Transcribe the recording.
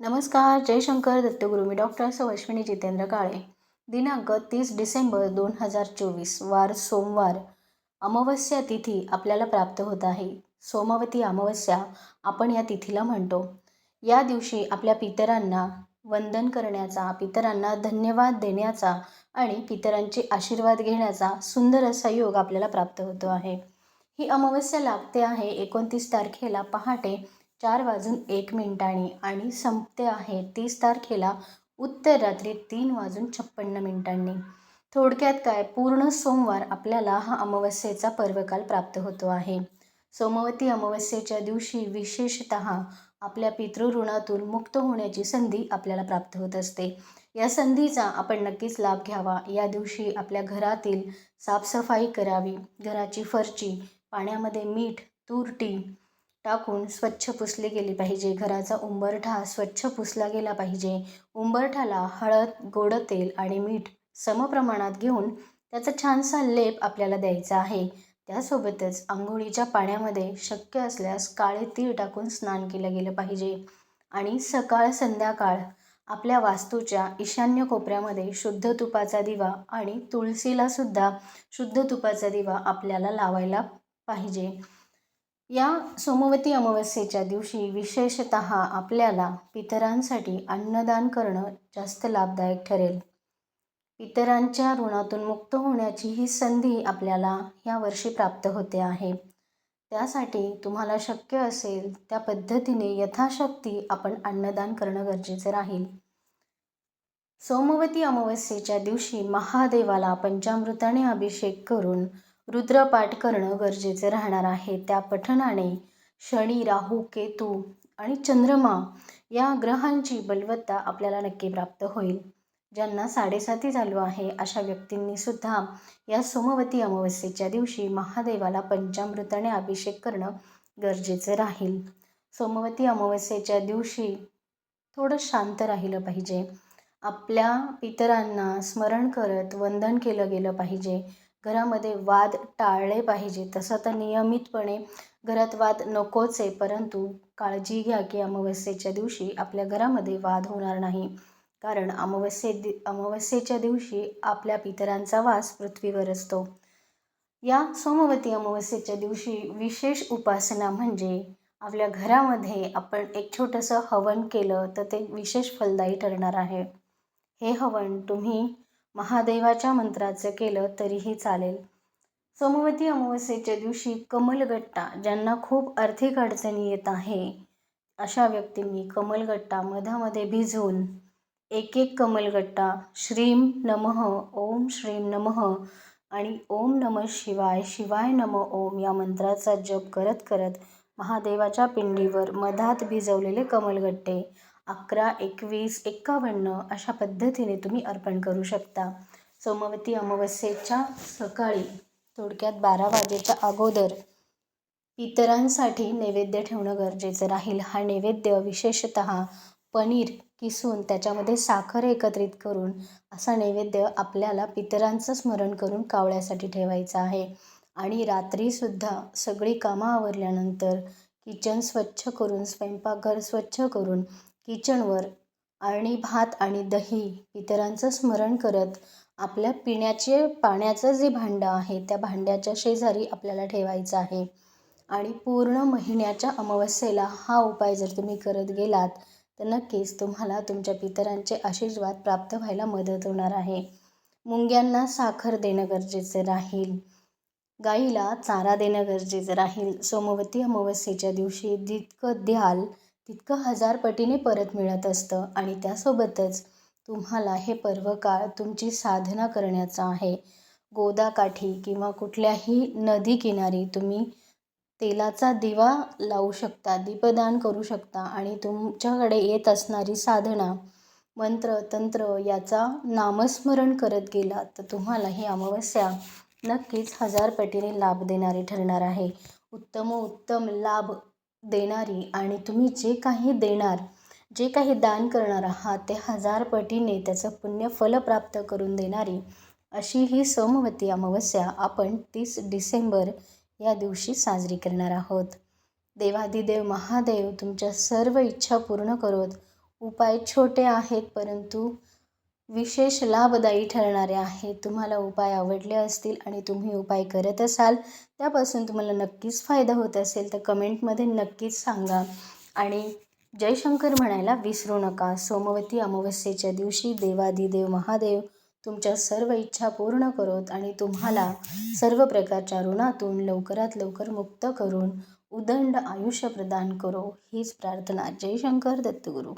नमस्कार, जयशंकर दत्तगुरू. मी डॉक्टर अश्विनी जितेंद्र काळे. दिनांक 30 डिसेंबर 2024, वार सोमवार. अमावस्या तिथी आपल्याला प्राप्त होत आहे. सोमवती अमावस्या आपण या तिथीला म्हणतो. या दिवशी आपल्या पितरांना वंदन करण्याचा, पितरांना धन्यवाद देण्याचा आणि पितरांचे आशीर्वाद घेण्याचा सुंदर असा योग आपल्याला प्राप्त होतो आहे. ही अमावस्या लागते आहे 29 तारखेला पहाटे 4:01 आणि संपते आहे 30 तारखेला उत्तर रात्री 3:56. थोडक्यात काय, पूर्ण सोमवार आपल्याला हा अमावस्येचा पर्वकाल प्राप्त होतो आहे. सोमवती अमावस्येच्या दिवशी विशेषतः आपल्या पितृऋणातून मुक्त होण्याची संधी आपल्याला प्राप्त होत असते. या संधीचा आपण नक्कीच लाभ घ्यावा. या दिवशी आपल्या घरातील साफसफाई करावी. घराची फरची पाण्यामध्ये मीठ, तुरटी टाकून स्वच्छ पुसली गेली पाहिजे. घराचा उंबरठा स्वच्छ पुसला गेला पाहिजे. उंबरठ्याला हळद, गोड तेल आणि मीठ समप्रमाणात घेऊन त्याचा छानसा लेप आपल्याला द्यायचा आहे. त्यासोबतच आंघोळीच्या पाण्यामध्ये शक्य असल्यास काळे तीळ टाकून स्नान केलं गेलं पाहिजे. आणि सकाळ संध्याकाळ आपल्या वास्तूच्या ईशान्य कोपऱ्यामध्ये शुद्ध तुपाचा दिवा आणि तुळशीला सुद्धा शुद्ध तुपाचा दिवा आपल्याला लावायला पाहिजे. या सोमवती अमावस्येच्या दिवशी विशेषतः आपल्याला पितरांसाठी अन्नदान करणं जास्त लाभदायक ठरेल. पितरांच्या ऋणातून मुक्त होण्याची ही संधी आपल्याला यावर्षी प्राप्त होते आहे. त्यासाठी तुम्हाला शक्य असेल त्या पद्धतीने यथाशक्ती आपण अन्नदान करणं गरजेचं राहील. सोमवती अमावस्येच्या दिवशी महादेवाला पंचामृताने अभिषेक करून रुद्रपाठ करणं गरजेचं राहणार आहे. त्या पठणाने शनी, राहू, केतू आणि चंद्रमा या ग्रहांची बलवत्ता आपल्याला नक्की प्राप्त होईल. ज्यांना 7.5 चालू आहे अशा व्यक्तींनी सुद्धा या सोमवती अमावस्येच्या दिवशी महादेवाला पंचामृताने अभिषेक करणं गरजेचं राहील. सोमवती अमावस्येच्या दिवशी थोडं शांत राहिलं पाहिजे. आपल्या पितरांना स्मरण करत वंदन केलं गेलं पाहिजे. घरामध्ये वाद टाळले पाहिजे. तसं तर नियमितपणे घरात वाद नकोच आहे, परंतु काळजी घ्या की अमावस्येच्या दिवशी आपल्या घरामध्ये वाद होणार नाही. कारण अमावस्येच्या दिवशी आपल्या पितरांचा वास पृथ्वीवर असतो. या सोमवती अमावस्येच्या दिवशी विशेष उपासना म्हणजे आपल्या घरामध्ये आपण एक छोटंसं हवन केलं तर ते विशेष फलदायी ठरणार आहे. हे हवन तुम्ही महादेवाच्या मंत्राचं केलं तरीही चालेल. सोमवती अमावस्येच्या दिवशी कमलगट्टा, ज्यांना खूप आर्थिक अडचणी येत आहे अशा व्यक्तींनी कमलगट्टा मधामध्ये भिजवून एक कमलगट्टा श्रीम नमः, ओम श्रीम नमः आणि ओम नमः शिवाय, शिवाय नमः ओम या मंत्राचा जप करत करत महादेवाच्या पिंडीवर मधात भिजवलेले कमलगट्टे 11, 21, 51 अशा पद्धतीने तुम्ही अर्पण करू शकता. सोमवती अमावस्येच्या सकाळी थोडक्यात 12 वाजेच्या अगोदर पितरांसाठी नैवेद्य ठेवणं गरजेचं राहील. हा नैवेद्य विशेषतः पनीर किसून त्याच्यामध्ये साखर एकत्रित करून असा नैवेद्य आपल्याला पितरांचं स्मरण करून कावळ्यासाठी ठेवायचा आहे. आणि रात्रीसुद्धा सगळी कामं आवरल्यानंतर किचन स्वच्छ करून, स्वयंपाकघर स्वच्छ करून किचनवर आणि भात आणि दही पितरांचं स्मरण करत आपल्या पिण्याचे पाण्याचं जे भांडं आहे त्या भांड्याच्या शेजारी आपल्याला ठेवायचं आहे. आणि पूर्ण महिन्याच्या अमावस्येला हा उपाय जर तुम्ही करत गेलात तर नक्कीच तुम्हाला तुमच्या पितरांचे आशीर्वाद प्राप्त व्हायला मदत होणार आहे. मुंग्यांना साखर देणं गरजेचं राहील. गाईला चारा देणं गरजेचं राहील. सोमवती अमावस्येच्या दिवशी जितकं द्याल तितकं 1000 पटीने परत मिळत असतं. आणि त्यासोबतच तुम्हाला हे पर्वकाळ तुमची साधना करण्याचं आहे. गोदाकाठी किंवा कुठल्याही नदी किनारी तुम्ही तेलाचा दिवा लावू शकता, दीपदान करू शकता आणि तुमच्याकडे येत असणारी साधना, मंत्र, तंत्र याचा नामस्मरण करत गेला तर तुम्हाला ही अमावस्या नक्कीच 1000 पटीने लाभ देणारी ठरणार आहे. उत्तम लाभ देणारी आणि तुम्ही जे काही देणार, जे काही दान करणार आहात ते 1000 पटीने त्याचं पुण्य फल प्राप्त करून देणारी अशी ही सोमवती अमावस्या आपण 30 डिसेंबर या दिवशी साजरी करणार आहोत. देवाधिदेव महादेव तुमच्या सर्व इच्छा पूर्ण करोत. उपाय छोटे आहेत परंतु विशेष लाभदायी ठरणारे आहेत. तुम्हाला उपाय आवडले असतील आणि तुम्ही उपाय करत असाल, त्यापासून तुम्हाला नक्कीच फायदा होत असेल तर कमेंटमध्ये नक्कीच सांगा. आणि जय शंकर म्हणायला विसरू नका. सोमवती अमावस्येच्या दिवशी देवादिदेव महादेव तुमच्या सर्व इच्छा पूर्ण करोत आणि तुम्हाला सर्व प्रकारच्या ऋणातून लवकरात लवकर मुक्त करून उदंड आयुष्य प्रदान करो, हीच प्रार्थना. जय शंकर दत्तगुरू.